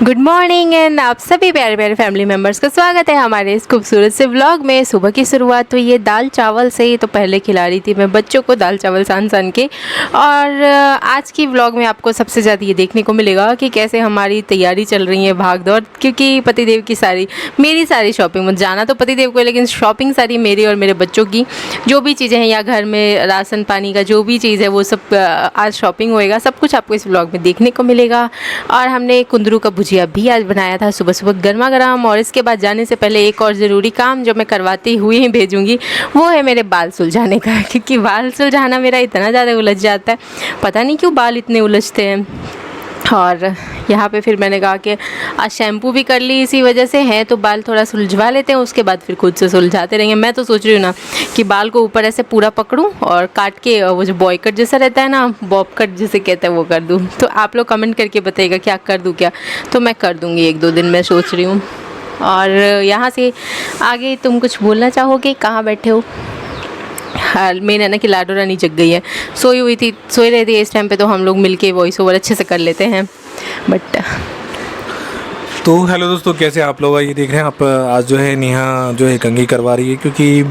Good morning and आप सभी प्यारे प्यारे फैमिली मेम्बर्स का स्वागत है हमारे इस खूबसूरत से व्लॉग में। सुबह की शुरुआत हुई है दाल चावल से ही, तो पहले खिला रही थी मैं बच्चों को दाल चावल सान के। और आज की व्लॉग में आपको सबसे ज़्यादा ये देखने को मिलेगा कि कैसे हमारी तैयारी चल रही है भाग दौड़, क्योंकि पतिदेव की मेरी सारी शॉपिंग, मुझे जाना तो पतिदेव को, लेकिन शॉपिंग सारी मेरी और मेरे बच्चों की। जो भी चीज़ें हैं या घर में राशन पानी का जो भी चीज़ है वो सब आज शॉपिंग होएगा, सब कुछ आपको इस व्लॉग में देखने को मिलेगा। और हमने कुंदरू का भुजिया भी आज बनाया था सुबह सुबह गर्मा गर्म। और इसके बाद जाने से पहले एक और ज़रूरी काम जो मैं करवाते हुए ही भेजूँगी वो है मेरे बाल सुलझाने का, क्योंकि बाल सुलझाना मेरा इतना ज़्यादा उलझ जाता है, पता नहीं क्यों बाल इतने उलझते हैं। और यहाँ पे फिर मैंने कहा कि आज शैम्पू भी कर ली इसी वजह से है, तो बाल थोड़ा सुलझवा लेते हैं, उसके बाद फिर खुद से सुलझाते रहेंगे। मैं तो सोच रही हूँ ना कि बाल को ऊपर ऐसे पूरा पकड़ूँ और काट के वो जो बॉय कट जैसा रहता है ना, बॉब कट जिसे कहते हैं, वो कर दूँ। तो आप लोग कमेंट करके बताइएगा क्या कर दूँ, क्या तो मैं कर दूँगी 1-2 दिन में सोच रही हूँ। और यहाँ से आगे तुम कुछ बोलना चाहोगे? कहाँ बैठे हो? हाँ, मेरी नैना की लाडो रानी जग गई है, सोई रही थी इस टाइम पे, तो हम लोग मिलके वॉइस ओवर अच्छे से कर लेते हैं। बट तो हेलो दोस्तों, कैसे आप लोग? ये देख रहे हैं आप, आज जो है नेहा जो है कंघी करवा रही है, क्योंकि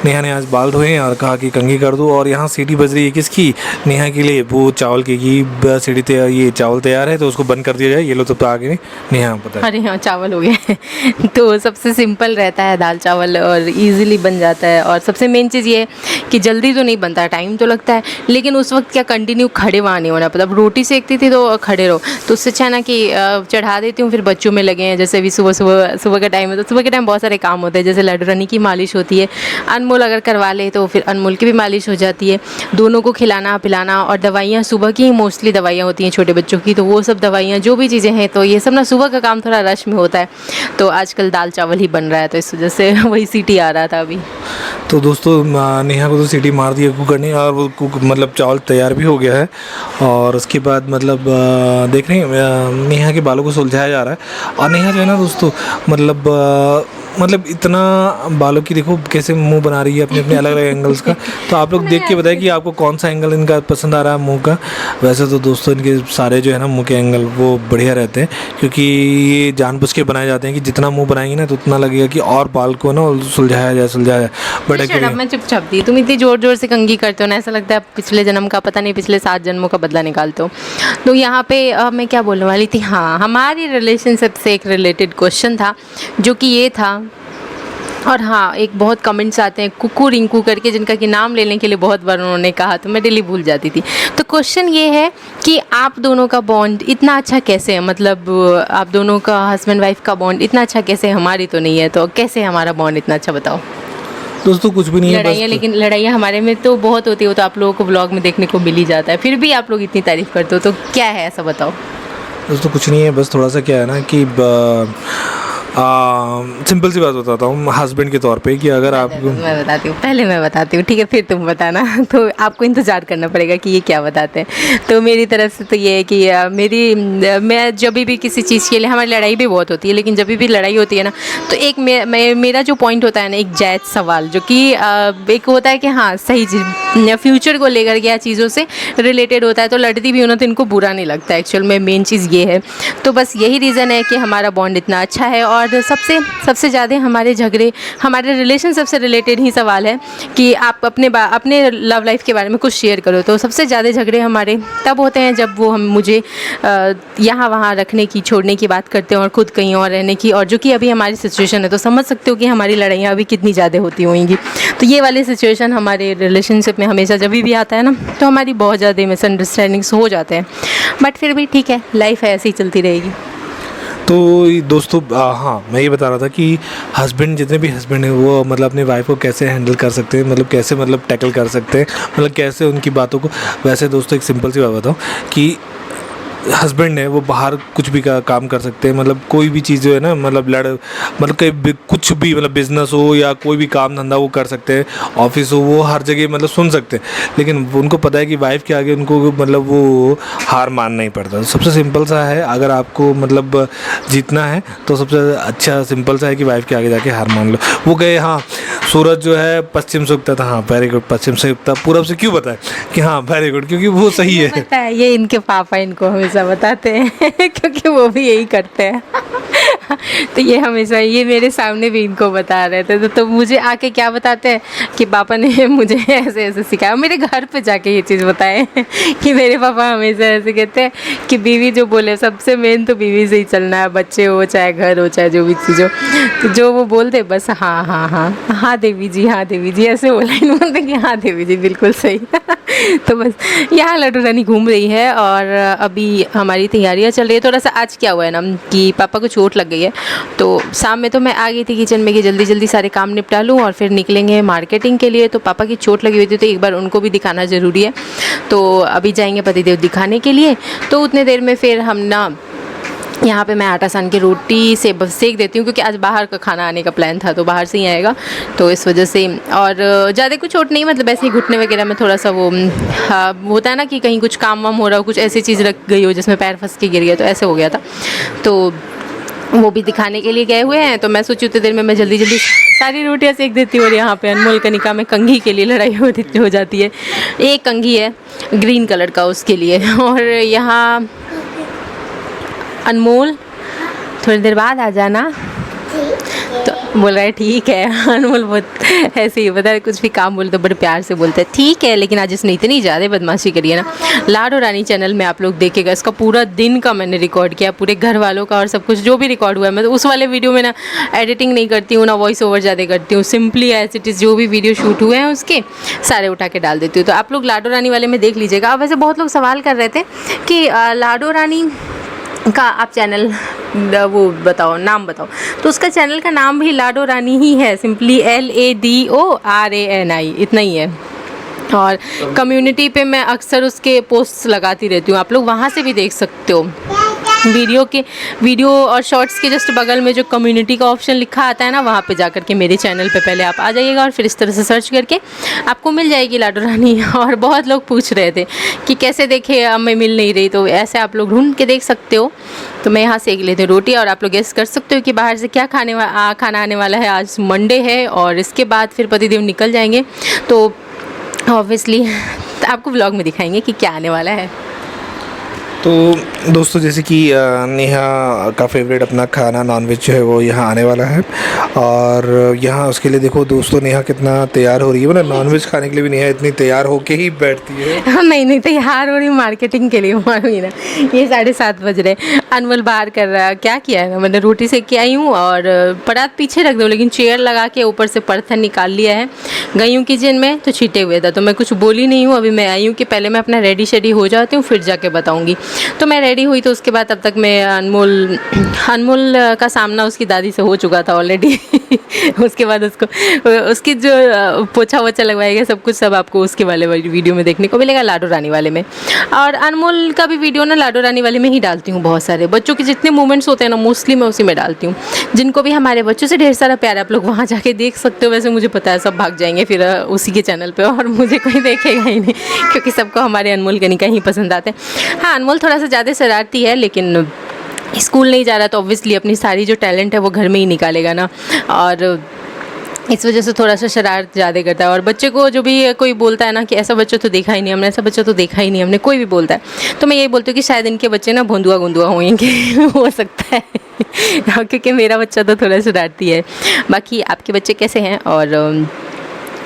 नेहा ने आज बाल धोए और कहा कि कंघी कर दो। और यहाँ सीटी बज रही है किसकी? नेहा के लिए। वो चावल की सीटी तैयार, ये चावल तैयार है तो उसको बंद कर दिया जाए। ये लो तब तो आगे नेहा पता है। अरे हाँ, चावल हो गए तो सबसे सिंपल रहता है दाल चावल और इजीली बन जाता है। और सबसे मेन चीज़ ये है कि जल्दी तो नहीं बनता, टाइम तो लगता है, लेकिन उस वक्त क्या कंटिन्यू खड़े वहाँ नहीं होना। मतलब रोटी सेकती थी तो खड़े रहो, तो उससे अच्छा ना कि चढ़ा देती हूँ, फिर बच्चों में लगे हैं। जैसे अभी सुबह का टाइम है, तो सुबह के टाइम बहुत सारे काम होते हैं, जैसे लाडो रानी की मालिश होती है, अनमोल अगर करवा ले तो फिर अनमोल की भी मालिश हो जाती है, दोनों को खिलाना पिलाना। और दवाइयाँ सुबह की मोस्टली दवाइयाँ होती हैं छोटे बच्चों की, तो वो सब दवाइयाँ जो भी चीज़ें हैं, तो ये सब ना सुबह का काम थोड़ा रश में होता है। तो आजकल दाल चावल ही बन रहा है, तो इस वजह से वही सीटी आ रहा था अभी। तो दोस्तों, नेहा को तो सीटी मार दी है कुकर ने, और वो मतलब चावल तैयार भी हो गया है। और उसके बाद मतलब देख रहे हैं नेहा के बालों को सुलझाया जा रहा है। और नेहा जो है ना दोस्तों, मतलब इतना बालों की देखो कैसे मुंह बना रही है अपने अपने अलग अलग एंगल्स का। तो आप लोग देख के बताएं कि आपको कौन सा एंगल इनका पसंद आ रहा है मुंह का। वैसे तो दोस्तों इनके सारे जो है ना मुंह के एंगल वो बढ़िया रहते हैं, क्योंकि ये जानबूझ के बनाए जाते हैं कि जितना मुंह बनाएंगे ना तो उतना लगेगा कि और बाल को ना सुलझाया जाए। बट मैं चुपचाप थी, तुम इतनी जोर जोर से कंघी करते हो ना, ऐसा लगता है पिछले जन्म का, पता नहीं पिछले 7 जन्मों का बदला निकालते हो। तो यहाँ पे मैं क्या बोलने वाली थी, हाँ, हमारी रिलेशनशिप से एक रिलेटेड क्वेश्चन था, जो कि ये था। और हाँ, एक बहुत कमेंट्स आते हैं कुकू रिंकू करके, जिनका कि नाम लेने के लिए बहुत बार उन्होंने कहा, तो मैं डेली भूल जाती थी। तो क्वेश्चन ये है कि आप दोनों का बॉन्ड इतना अच्छा कैसे है? मतलब आप दोनों का हस्बैंड वाइफ का बॉन्ड इतना अच्छा कैसे? हमारी तो नहीं है, तो कैसे हमारा बॉन्ड इतना अच्छा, बताओ। दोस्तों कुछ भी नहीं है, लड़ाइयाँ, लेकिन लड़ाइयाँ हमारे में तो बहुत होती है, वो तो आप लोगों को व्लॉग में देखने को मिल ही जाता है, फिर भी आप लोग इतनी तारीफ़ करते हो, तो क्या है ऐसा, बताओ। दोस्तों कुछ नहीं है, बस थोड़ा सा क्या है ना कि सिंपल सी बात बताता हूँ हस्बैंड के तौर पे, कि अगर आपको मैं बताती हूँ, पहले मैं बताती हूँ, ठीक है, फिर तुम बताना तो आपको इंतज़ार करना पड़ेगा कि ये क्या बताते हैं। तो मेरी तरफ से तो ये है कि मैं जब भी किसी चीज़ के लिए, हमारी लड़ाई भी बहुत होती है, लेकिन जब भी लड़ाई होती है ना, तो एक मेरा जो पॉइंट होता है ना, एक जायज़ सवाल, जो कि एक होता है कि हाँ सही चीज़ फ्यूचर को लेकर के या चीज़ों से रिलेटेड होता है, तो लड़ती भी हो ना तो इनको बुरा नहीं लगता। एक्चुअल में मेन चीज़ ये है। तो बस यही रीज़न है कि हमारा बॉन्ड इतना अच्छा है। और सबसे ज़्यादा हमारे झगड़े हमारे रिलेशनशिप से रिलेटेड ही सवाल है कि आप अपने लव लाइफ के बारे में कुछ शेयर करो। तो सबसे ज़्यादा झगड़े हमारे तब होते हैं जब वो मुझे यहाँ वहाँ रखने की, छोड़ने की बात करते हैं और ख़ुद कहीं और रहने की, और जो कि अभी हमारी सिचुएशन है, तो समझ सकते हो कि हमारी लड़ाइयाँ अभी कितनी ज़्यादा होती होंगी। तो ये वाली सिचुएशन हमारे रिलेशनशिप में हमेशा जब भी आता है ना, तो हमारी बहुत ज़्यादा मिसअंडरस्टैंडिंग्स हो जाते हैं, बट फिर भी ठीक है, लाइफ है, ऐसे ही चलती रहेगी। तो दोस्तों हाँ, मैं ये बता रहा था कि हस्बैंड, जितने भी हस्बैंड हैं, वो मतलब अपनी वाइफ को कैसे हैंडल कर सकते हैं, मतलब कैसे टैकल कर सकते हैं, मतलब कैसे उनकी बातों को। वैसे दोस्तों एक सिंपल सी बात बताऊँ कि हस्बैंड है वो बाहर कुछ भी काम कर सकते हैं, मतलब कोई भी चीज़ जो है ना, मतलब कहीं कुछ भी, मतलब बिज़नेस हो या कोई भी काम धंधा वो कर सकते हैं, ऑफिस हो, वो हर जगह मतलब सुन सकते हैं। लेकिन उनको पता है कि वाइफ के आगे उनको मतलब वो हार मानना ही पड़ता। सबसे सिंपल सा है, अगर आपको मतलब जीतना है तो सबसे अच्छा सिंपल सा है कि वाइफ के आगे जाके हार मान लो। वो गए, हाँ सूरज जो है पश्चिम से उगता था, हाँ वेरी गुड, पश्चिम से उगता, पूरब से क्यों बताए कि हाँ वेरी गुड, क्योंकि वो सही है। पता है, ये इनके पापा इनको हमेशा बताते हैं क्योंकि वो भी यही करते हैं तो ये हमेशा, ये मेरे सामने भी इनको बता रहे थे, तो मुझे आके क्या बताते हैं कि पापा ने मुझे ऐसे ऐसे सिखाया। मेरे घर पे जाके ये चीज़ बताए कि मेरे पापा हमेशा ऐसे कहते हैं कि बीवी जो बोले, सबसे मेन तो बीवी से ही चलना है, बच्चे हो चाहे घर हो चाहे जो भी चीज़ हो, तो जो वो बोलते बस हाँ हाँ हाँ हाँ देवी जी, हाँ देवी जी, ऐसे बोला इन बोलते कि हाँ देवी जी बिल्कुल सही तो बस यहाँ लड्डू रानी घूम रही है और अभी हमारी तैयारियाँ चल रही है। थोड़ा सा आज क्या हुआ है ना कि पापा को चोट लग गई है, तो शाम में तो मैं आ गई थी किचन में कि जल्दी जल्दी सारे काम निपटा लूँ और फिर निकलेंगे मार्केटिंग के लिए। तो पापा की चोट लगी हुई थी तो एक बार उनको भी दिखाना ज़रूरी है, तो अभी जाएंगे पतिदेव दिखाने के लिए। तो उतने देर में फिर हम ना यहाँ पे मैं आटा सान के रोटी से बस सेक देती हूँ, क्योंकि आज बाहर का खाना आने का प्लान था तो बाहर से ही आएगा, तो इस वजह से। और ज़्यादा कुछ चोट नहीं, मतलब ऐसे ही घुटने वगैरह में थोड़ा सा वो होता है ना कि कहीं कुछ काम वाम हो रहा हो, कुछ ऐसी चीज़ रख गई हो जिसमें पैर फंस के गिर गया, तो ऐसे हो गया था। तो वो भी दिखाने के लिए गए हुए हैं, तो मैं सोची उतनी देर में मैं जल्दी जल्दी सारी रोटियाँ सेक देती हूँ। और यहाँ पे अनमोल कनिका में कंघी के लिए लड़ाई हो जाती है। एक कंघी है ग्रीन कलर का उसके लिए, और यहाँ अनमोल थोड़ी देर बाद आ जाना, तो बोल रहा है ठीक है। अनमोल बहुत ऐसे ही बता, कुछ भी काम बोले तो बड़े प्यार से बोलते हैं ठीक है, लेकिन आज इसने इतनी ज़्यादा बदमाशी करी है ना। लाडो रानी चैनल में आप लोग देखेगा, इसका पूरा दिन का मैंने रिकॉर्ड किया, पूरे घर वालों का और सब कुछ जो भी रिकॉर्ड हुआ है। मैं तो उस वाले वीडियो में ना एडिटिंग नहीं करती हूँ, ना वॉइस ओवर ज़्यादा करती हूँ, सिंपली एज इट इज़ जो भी वीडियो शूट हुए हैं उसके सारे उठा के डाल देती हूँ। तो आप लोग लाडो रानी वाले में देख लीजिएगा। अब वैसे बहुत लोग सवाल कर रहे थे कि लाडो रानी का आप चैनल वो बताओ, नाम बताओ, तो उसका चैनल का नाम भी लाडो रानी ही है, सिंपली LADORANI, इतना ही है। और कम्युनिटी पे मैं अक्सर उसके पोस्ट्स लगाती रहती हूँ, आप लोग वहाँ से भी देख सकते हो। वीडियो और शॉर्ट्स के जस्ट बगल में जो कम्युनिटी का ऑप्शन लिखा आता है ना, वहाँ पे जाकर के मेरे चैनल पे पहले आप आ जाइएगा और फिर इस तरह से सर्च करके आपको मिल जाएगी लाडो रानी। और बहुत लोग पूछ रहे थे कि कैसे देखे, अब मैं मिल नहीं रही, तो ऐसे आप लोग ढूंढ के देख सकते हो। तो मैं यहाँ सेक लेती हूँ रोटी, और आप लोग गेस कर सकते हो कि बाहर से क्या खाना आने वाला है। आज मंडे है और इसके बाद फिर पतिदेव निकल जाएंगे, तो ऑब्वियसली आपको व्लॉग में दिखाएंगे कि क्या आने वाला है। तो दोस्तों जैसे कि नेहा का फेवरेट अपना खाना नॉनवेज जो है वो यहाँ आने वाला है, और यहाँ उसके लिए देखो दोस्तों नेहा कितना तैयार हो रही है। मतलब नॉनवेज खाने के लिए भी नेहा इतनी तैयार होके ही बैठती है। नहीं तैयार हो रही मार्केटिंग के लिए हुई ना। ये 7:30 बज रहे, अनमोल बाहर कर रहा है, क्या किया है ना, मैंने रोटी सेक के आई हूँ और परात पीछे रख दो, लेकिन चेयर लगा के ऊपर से परथन निकाल लिया है। गई हूँ किचन में तो छीटे हुए था, तो मैं कुछ बोली नहीं हूँ। अभी मैं आई हूँ कि पहले मैं अपना रेडी शेडी हो जाती हूँ, फिर जाके बताऊँगी। तो मैं रेडी हुई, तो उसके बाद तब तक मैं अनमोल का सामना उसकी दादी से हो चुका था ऑलरेडी। उसके बाद उसकी जो पोछा वोछा लगवाएगा सब कुछ, सब आपको उसके वाले वीडियो में देखने को मिलेगा, लाडो रानी वाले में। और अनमोल का भी वीडियो ना लाडो रानी वाले में ही डालती हूँ। बहुत सारे बच्चों के जितने मूवमेंट्स होते हैं ना, मोस्टली मैं उसी में डालती हूँ। जिनको भी हमारे बच्चों से ढेर सारा प्यार है, आप लोग वहाँ जाके देख सकते हो। वैसे मुझे पता है सब भाग जाएंगे फिर उसी के चैनल पे, और मुझे कोई देखेगा ही नहीं, क्योंकि सबको हमारे अनमोल कनिका ही पसंद आते हैं। हाँ, अनमोल थोड़ा सा ज़्यादा शरारती है, लेकिन स्कूल नहीं जा रहा तो ऑब्वियसली अपनी सारी जो टैलेंट है वो घर में ही निकालेगा ना, और इस वजह से थोड़ा सा शरारत ज़्यादा करता है। और बच्चे को जो भी कोई बोलता है ना कि ऐसा बच्चा तो देखा ही नहीं हमने, ऐसा बच्चा तो देखा ही नहीं हमने, कोई भी बोलता है, तो मैं यही बोलती हूँ कि शायद इनके बच्चे ना भोंदुआ गुंदुआ होंगे हो सकता है क्योंकि मेरा बच्चा तो थोड़ा शरारती है। बाकी आपके बच्चे कैसे हैं? और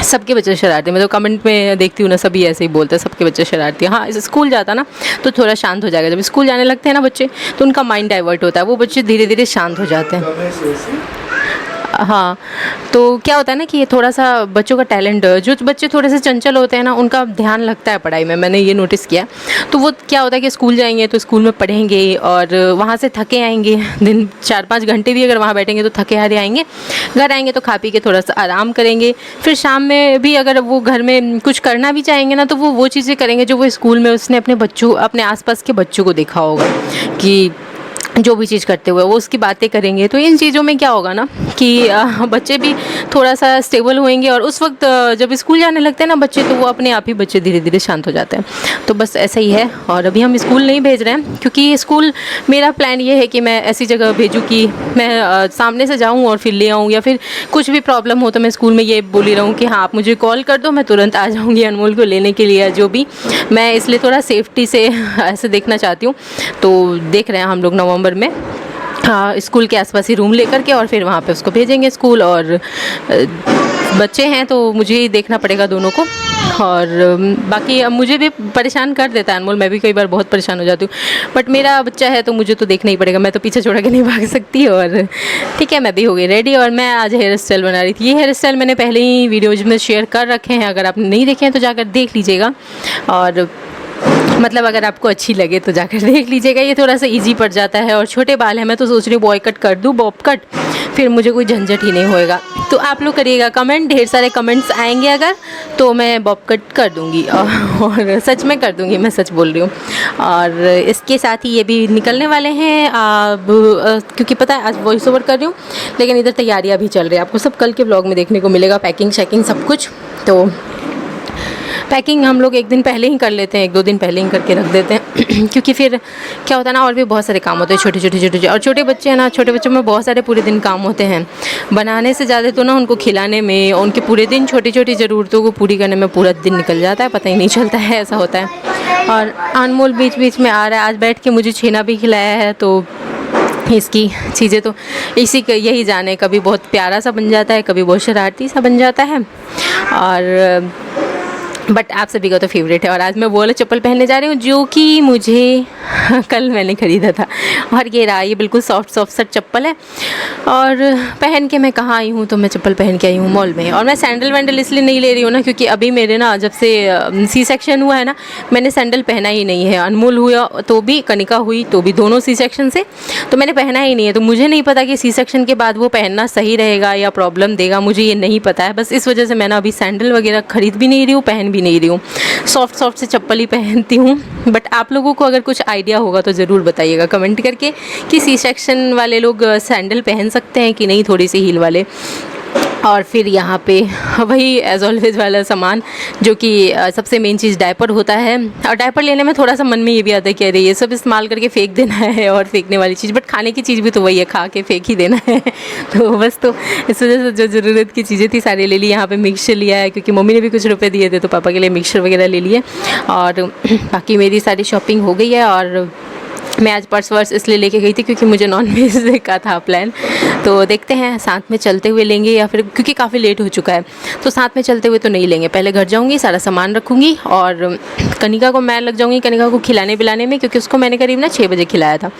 सबके बच्चे शरारती, मैं तो कमेंट में देखती हूँ ना, सभी ऐसे ही बोलते हैं सबके बच्चे शरारती हैं। हाँ, स्कूल जाता ना तो थोड़ा शांत हो जाएगा। जब स्कूल जाने लगते हैं ना बच्चे, तो उनका माइंड डाइवर्ट होता है, वो बच्चे धीरे धीरे शांत हो जाते हैं। हाँ, तो क्या होता है ना कि ये थोड़ा सा बच्चों का टैलेंट, जो बच्चे थोड़े से चंचल होते हैं ना, उनका ध्यान लगता है पढ़ाई में, मैंने ये नोटिस किया। तो वो क्या होता है कि स्कूल जाएंगे तो स्कूल में पढ़ेंगे और वहाँ से थके आएंगे, दिन 4-5 घंटे भी अगर वहाँ बैठेंगे तो थके हारे आएंगे। घर आएंगे तो खा पी के थोड़ा सा आराम करेंगे, फिर शाम में भी अगर वो घर में कुछ करना भी चाहेंगे ना, तो वो चीज़ें करेंगे जो वो स्कूल में उसने अपने आसपास के बच्चों को देखा होगा कि जो भी चीज़ करते हुए वो उसकी बातें करेंगे, तो इन चीज़ों में क्या होगा ना कि बच्चे भी थोड़ा सा स्टेबल होएंगे। और उस वक्त जब स्कूल जाने लगते हैं ना बच्चे, तो वो अपने आप ही बच्चे धीरे धीरे शांत हो जाते हैं। तो बस ऐसा ही है। और अभी हम स्कूल नहीं भेज रहे हैं, क्योंकि स्कूल मेरा प्लान ये है कि मैं ऐसी जगह भेजूँ कि मैं सामने से जाऊँ और फिर ले आऊँ, या फिर कुछ भी प्रॉब्लम हो तो मैं स्कूल में ये बोली रहूँ कि हाँ आप मुझे कॉल कर दो, मैं तुरंत आ जाऊँगी अनमोल को लेने के लिए, जो भी। मैं इसलिए थोड़ा सेफ्टी से ऐसे देखना चाहती हूँ। तो देख रहे हैं हम लोग नवंबर में स्कूल के आसपास ही रूम लेकर के, और फिर वहाँ पे उसको भेजेंगे स्कूल। और बच्चे हैं तो मुझे ही देखना पड़ेगा दोनों को। और बाकी अब मुझे भी परेशान कर देता है अनमोल, मैं भी कई बार बहुत परेशान हो जाती हूँ, बट मेरा बच्चा है तो मुझे तो देखना ही पड़ेगा, मैं तो पीछे छोड़ के नहीं भाग सकती। और ठीक है, मैं भी हो गई रेडी, और मैं आज हेयर स्टाइल बना रही थी। ये हेयर स्टाइल मैंने पहले ही वीडियोज में शेयर कर रखे हैं, अगर आपने नहीं देखे हैं तो जाकर देख लीजिएगा। और मतलब अगर आपको अच्छी लगे तो जाकर देख लीजिएगा। ये थोड़ा सा इजी पड़ जाता है, और छोटे बाल हैं, मैं तो सोच रही हूँ बॉय कट कर दूँ, बॉब कट, फिर मुझे कोई झंझट ही नहीं होएगा। तो आप लोग करिएगा कमेंट, ढेर सारे कमेंट्स आएंगे अगर, तो मैं बॉब कट कर दूँगी, और सच में कर दूँगी, मैं सच बोल रही हूँ। और इसके साथ ही ये भी निकलने वाले हैं अब, क्योंकि पता है आज वॉइस ओवर कर रही हूँ, लेकिन इधर तैयारियाँ भी चल रही है, आपको सब कल के ब्लॉग में देखने को मिलेगा, पैकिंग शैकिंग सब कुछ। तो पैकिंग हम लोग एक दिन पहले ही कर लेते हैं, 1-2 दिन पहले ही करके रख देते हैं क्योंकि फिर क्या होता है ना, और भी बहुत सारे काम होते हैं, छोटे और छोटे बच्चे हैं ना, छोटे बच्चों में बहुत सारे पूरे दिन काम होते हैं। बनाने से ज़्यादा तो ना उनको खिलाने में, उनके पूरे दिन छोटी छोटी ज़रूरतों को पूरी करने में पूरा दिन निकल जाता है, पता ही नहीं चलता है, ऐसा होता है। और अनमोल बीच बीच में आ रहा है, आज बैठ के मुझे छेना भी खिलाया है, तो इसकी चीज़ें तो इसी का यही जाने, कभी बहुत प्यारा सा बन जाता है, कभी बहुत शरारती सा बन जाता है। और बट आप सभी का तो फेवरेट है। और आज मैं वो वाला चप्पल पहनने जा रही हूँ जो कि मुझे कल मैंने ख़रीदा था, और ये रहा, ये बिल्कुल सॉफ्ट सा चप्पल है। और पहन के मैं कहाँ आई हूँ, तो मैं चप्पल पहन के आई हूँ मॉल में। और मैं सैंडल वैंडल इसलिए नहीं ले रही हूँ ना, क्योंकि अभी मेरे ना जब से सी सेक्शन हुआ है ना, मैंने सैंडल पहना ही नहीं है। अनमोल हुआ तो भी, कनिका हुई तो भी, दोनों सी सेक्शन से, तो मैंने पहना ही नहीं है। तो मुझे नहीं पता कि सी सेक्शन के बाद वो पहनना सही रहेगा या प्रॉब्लम देगा, मुझे ये नहीं पता है। बस इस वजह से मैं ना अभी सैंडल वगैरह ख़रीद भी नहीं रही हूँ, पहन भी नहीं रही हूँ, सॉफ्ट से चप्पल ही पहनती हूँ। बट आप लोगों को अगर कुछ आइडिया होगा तो ज़रूर बताइएगा कमेंट करके कि सी सेक्शन वाले लोग सैंडल पहन सकते हैं कि नहीं, थोड़ी सी हील वाले। और फिर यहाँ पे वही एज ऑलवेज वाला सामान, जो कि सबसे मेन चीज़ डायपर होता है। और डायपर लेने में थोड़ा सा मन में ये भी आता है कि अरे ये सब इस्तेमाल करके फेंक देना है, और फेंकने वाली चीज़, बट खाने की चीज़ भी तो वही है, खा के फेंक ही देना है तो बस, तो इस वजह से जो ज़रूरत की चीज़ें थी सारी ले ली। यहाँ पे मिक्सचर लिया है, क्योंकि मम्मी ने भी कुछ रुपए दिए थे, तो पापा के लिए मिक्सचर वगैरह ले लिए। और बाकी मेरी सारी शॉपिंग हो गई है। और मैं आज पर्स वर्स इसलिए लेके गई थी क्योंकि मुझे नॉन वेज का था प्लान, तो देखते हैं साथ में चलते हुए लेंगे, या फिर क्योंकि काफ़ी लेट हो चुका है तो साथ में चलते हुए तो नहीं लेंगे। पहले घर जाऊंगी, सारा सामान रखूंगी, और कनिका को मैं लग जाऊंगी कनिका को खिलाने पिलाने में, क्योंकि उसको मैंने करीब ना 6 बजे खिलाया था।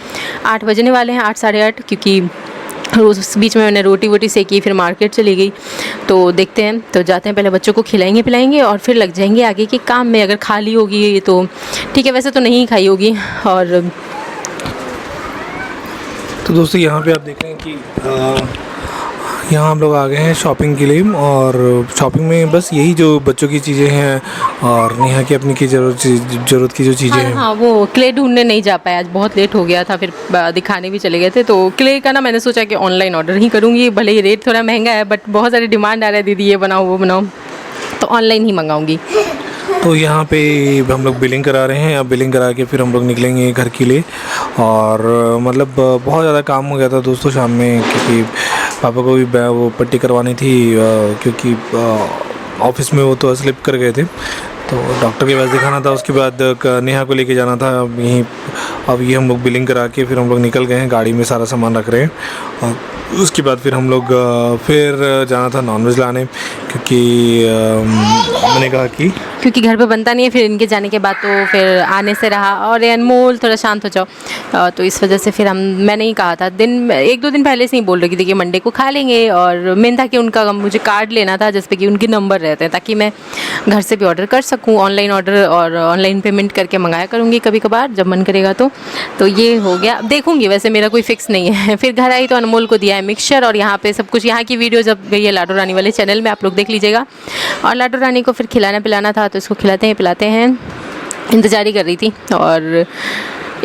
8 बजने वाले हैं, 8 साढ़े 8, क्योंकि उस बीच में मैंने रोटी वोटी सेकी, फिर मार्केट चली गई। तो देखते हैं, तो जाते हैं, पहले बच्चों को खिलाएंगे पिलाएंगे, और फिर लग जाएंगे आगे के काम में। अगर खा ली होगी तो ठीक है, वैसे तो नहीं खाई होगी। और तो दोस्तों यहाँ पे आप देख रहे हैं कि यहाँ हम लोग आ गए हैं शॉपिंग के लिए। और शॉपिंग में बस यही जो बच्चों की चीज़ें हैं, और नेहा की अपनी की ज़रूरत की जो चीज़ें हैं। हाँ, वो क्ले ढूंढने नहीं जा पाया, आज बहुत लेट हो गया था, फिर दिखाने भी चले गए थे। तो क्ले का ना मैंने सोचा कि ऑनलाइन ऑर्डर ही करूँगी, भले ही रेट थोड़ा महंगा है, बट बहुत सारे डिमांड आ रहा है, दीदी ये बनाओ वो बनाओ, तो ऑनलाइन ही मंगाऊँगी। तो यहाँ पे हम लोग बिलिंग करा रहे हैं, अब बिलिंग करा के फिर हम लोग निकलेंगे घर के लिए। और मतलब बहुत ज़्यादा काम हो गया था दोस्तों शाम में, क्योंकि पापा को भी वो पट्टी करवानी थी, क्योंकि ऑफिस में वो तो स्लिप कर गए थे, तो डॉक्टर के पास दिखाना था। उसके बाद नेहा को लेके जाना था यहीं। अब ये हम लोग बिलिंग करा के फिर हम लोग निकल गए हैं, गाड़ी में सारा सामान रख रहे हैं। और उसके बाद फिर हम लोग फिर जाना था नॉनवेज लाने, क्योंकि मैंने कहा कि क्योंकि घर पे बनता नहीं है, फिर इनके जाने के बाद तो फिर आने से रहा। और अनमोल थोड़ा शांत हो जाओ, तो इस वजह से फिर मैंने ही कहा था, 1-2 दिन पहले से ही बोल रही थी कि मंडे को खा लेंगे। और मेन था कि उनका मुझे कार्ड लेना था जिस पे कि उनके नंबर रहते हैं, ताकि मैं घर से भी ऑर्डर कर सकूँ, ऑनलाइन ऑर्डर और ऑनलाइन पेमेंट करके मंगाया करूँगी कभी कभार जब मन करेगा तो ये हो गया। देखूँगी, वैसे मेरा कोई फिक्स नहीं है। फिर घर आई तो अनमोल को दिया है मिक्सचर, और यहाँ पे सब कुछ, यहाँ की वीडियो जब गई है लाडो रानी वाले चैनल में, आप लोग देख लीजिएगा। और लाडो रानी को फिर खिलाना पिलाना था, तो इसको खिलाते हैं पिलाते हैं, इंतज़ार ही कर रही थी। और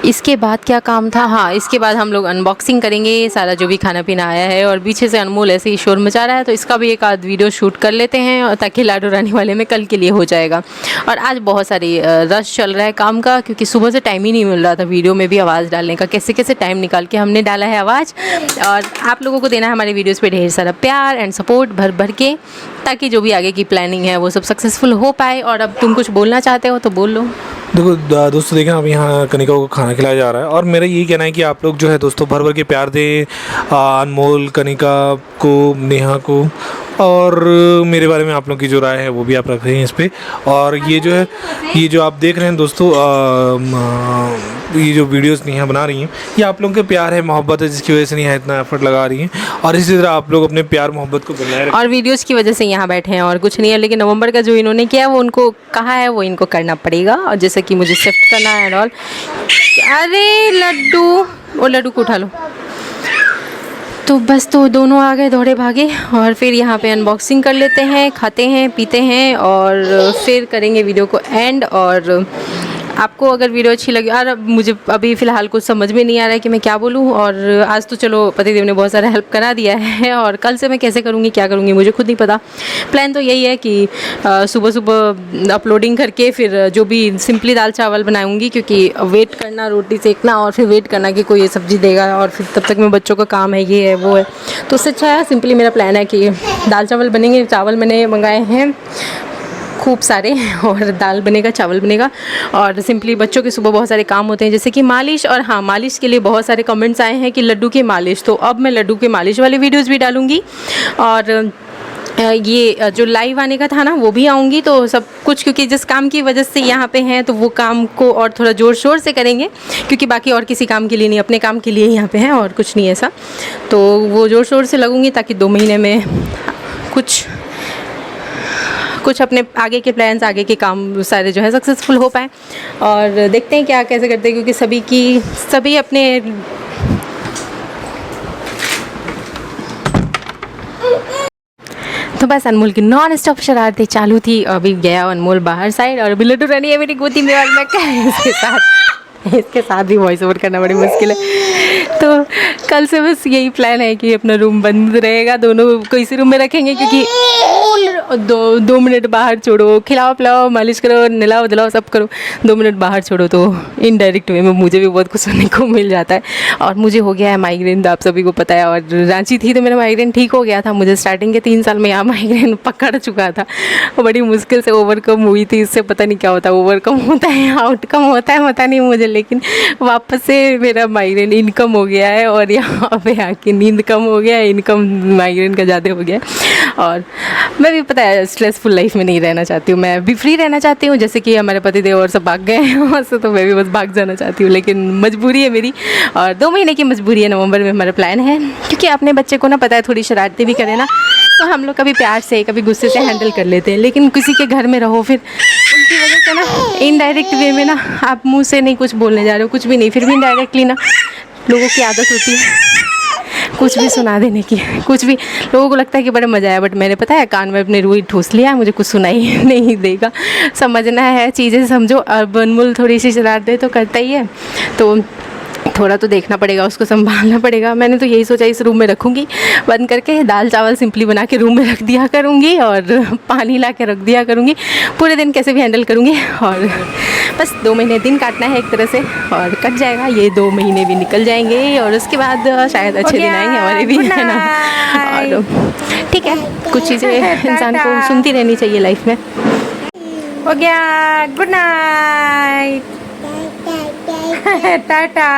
इसके बाद क्या काम था, हाँ इसके बाद हम लोग अनबॉक्सिंग करेंगे सारा जो भी खाना पीना आया है। और पीछे से अनमोल ऐसे ही शोर मचा रहा है, तो इसका भी एक आध वीडियो शूट कर लेते हैं, और ताकि लाडो रानी वाले में कल के लिए हो जाएगा। और आज बहुत सारी रश चल रहा है काम का, क्योंकि सुबह से टाइम ही नहीं मिल रहा था वीडियो में भी आवाज़ डालने का। कैसे कैसे टाइम निकाल के हमने डाला है आवाज़, और आप लोगों को देना है हमारे वीडियोज़ पर ढेर सारा प्यार एंड सपोर्ट भर भर के, ताकि जो भी आगे की प्लानिंग है वो सब सक्सेसफुल हो पाए। और अब तुम कुछ बोलना चाहते हो तो बोल लो। देखो दोस्तों, देखें अब यहाँ कनिका को खाना खिलाया जा रहा है, और मेरा यही कहना है कि आप लोग जो है दोस्तों भर भर के प्यार दें अनमोल, कनिका को, नेहा को, और मेरे बारे में आप लोग की जो राय है वो भी आप रख रहे हैं इस पर। और ये जो है, ये जो आप देख रहे हैं दोस्तों, ये जो वीडियोस नेहा बना रही हैं, ये आप लोगों के प्यार है, मोहब्बत है, जिसकी वजह से नेहा इतना एफर्ट लगा रही हैं। और इसी तरह आप लोग अपने प्यार मोहब्बत को बनाए रखें। और वीडियोस की वजह से यहाँ बैठे हैं और कुछ नहीं है, लेकिन नवंबर का जो इन्होंने किया वो उनको कहा है वो इनको करना पड़ेगा। और जैसे कि मुझे शिफ्ट करना है और अरे लड्डू, वो लड्डू को उठा लो। तो बस तो दोनों आ गए दौड़े भागे, और फिर यहाँ पे अनबॉक्सिंग कर लेते हैं, खाते हैं पीते हैं, और फिर करेंगे वीडियो को एंड। और आपको अगर वीडियो अच्छी लगी, और मुझे अभी फ़िलहाल कुछ समझ में नहीं आ रहा है कि मैं क्या बोलूँ। और आज तो चलो पतिदेव ने बहुत सारा हेल्प करा दिया है, और कल से मैं कैसे करूँगी क्या करूँगी मुझे खुद नहीं पता। प्लान तो यही है कि सुबह सुबह अपलोडिंग करके फिर जो भी सिंपली दाल चावल बनाऊँगी, क्योंकि वेट करना, रोटी सेकना, और फिर वेट करना कि कोई ये सब्ज़ी देगा, और फिर तब तक में बच्चों का काम है, ये है वो है। तो उससे अच्छा है सिंपली मेरा प्लान है कि दाल चावल बनेंगे। चावल मैंने मंगाए हैं खूब सारे, और दाल बनेगा, चावल बनेगा। और सिंपली बच्चों के सुबह बहुत सारे काम होते हैं, जैसे कि मालिश। और हाँ, मालिश के लिए बहुत सारे कमेंट्स आए हैं कि लड्डू की मालिश, तो अब मैं लड्डू के मालिश वाले वीडियोस भी डालूँगी। और ये जो लाइव आने का था ना वो भी आऊँगी। तो सब कुछ, क्योंकि जिस काम की वजह से यहाँ पे हैं, तो वो काम को और थोड़ा ज़ोर शोर से करेंगे, क्योंकि बाकी और किसी काम के लिए नहीं, अपने काम के लिए यहाँ पे हैं, और कुछ नहीं ऐसा। तो वो ज़ोर शोर से लगूँगी, ताकि 2 महीने में कुछ अपने आगे के प्लान्स, आगे के काम सारे जो है सक्सेसफुल हो पाए। और देखते हैं क्या कैसे करते हैं, क्योंकि सभी अपने तो बस अनमोल की नॉन स्टॉप शरारतें चालू थी। अभी गया अनमोल बाहर साइड, और अभी लड्डू रानी है मेरी गोदी में, और मैं क्या इसके साथ भी वॉइस ओवर करना बड़ी मुश्किल है। तो कल से बस यही प्लान है कि अपना रूम बंद रहेगा, दोनों को इसी रूम में रखेंगे, क्योंकि 2 मिनट बाहर छोड़ो, खिलाओ पिलाओ, मालिश करो, नहलाओ धुलाओ, सब करो, 2 मिनट बाहर छोड़ो, तो इनडायरेक्ट वे में मुझे भी बहुत कुछ सुनने को मिल जाता है। और मुझे हो गया है माइग्रेन, तो आप सभी को पता है। और रांची थी तो मेरा माइग्रेन ठीक हो गया था, मुझे स्टार्टिंग के 3 साल में यहाँ माइग्रेन पकड़ चुका था, बड़ी मुश्किल से ओवरकम हुई थी। इससे पता नहीं क्या होता है, ओवरकम होता है या आउटकम होता है, पता नहीं मुझे, लेकिन वापस से मेरा माइग्रेन इनकम हो गया है। और यहाँ पे आके नींद कम हो गया, इनकम माइग्रेन का ज़्यादा हो गया। और मैं भी पता है स्ट्रेसफुल लाइफ में नहीं रहना चाहती हूँ, मैं भी फ्री रहना चाहती हूँ, जैसे कि हमारे पतिदेव और सब भाग गए हैं वहाँ से, तो मैं भी बस भाग जाना चाहती हूँ, लेकिन मजबूरी है मेरी। और 2 महीने की मजबूरी है, नवंबर में हमारा प्लान है, क्योंकि अपने बच्चे को ना पता है थोड़ी शरारतें भी करे ना, तो हम लोग कभी प्यार से कभी गुस्से से हैंडल कर लेते हैं। लेकिन किसी के घर में रहो, फिर उनकी वजह से ना इनडायरेक्ट वे में ना, आप मुँह से नहीं कुछ बोलने जा रहे हो, कुछ भी नहीं, फिर भी इनडायरेक्टली ना लोगों की आदत होती है कुछ भी सुना देने की। कुछ भी लोगों को लगता है कि बड़ा मज़ा आया, बट मैंने पता है कान में अपने रूई ठूस लिया, मुझे कुछ सुनाई नहीं देगा। समझना है, चीज़ें समझो। और अनमोल थोड़ी सी शरारतें तो करता ही है, तो थोड़ा तो देखना पड़ेगा, उसको संभालना पड़ेगा। मैंने तो यही सोचा इस रूम में रखूँगी बंद करके, दाल चावल सिंपली बना के रूम में रख दिया करूँगी, और पानी ला के रख दिया करूँगी, पूरे दिन कैसे भी हैंडल करूँगी। और बस 2 महीने दिन काटना है एक तरह से, और कट जाएगा, ये 2 महीने भी निकल जाएंगे, और उसके बाद शायद अच्छे दिन आएंगे हमारे भी, है ना। और ठीक है, कुछ चीज़ें इंसान को सुनती रहनी चाहिए लाइफ में। हो गया, गुड नाइट, टाटा।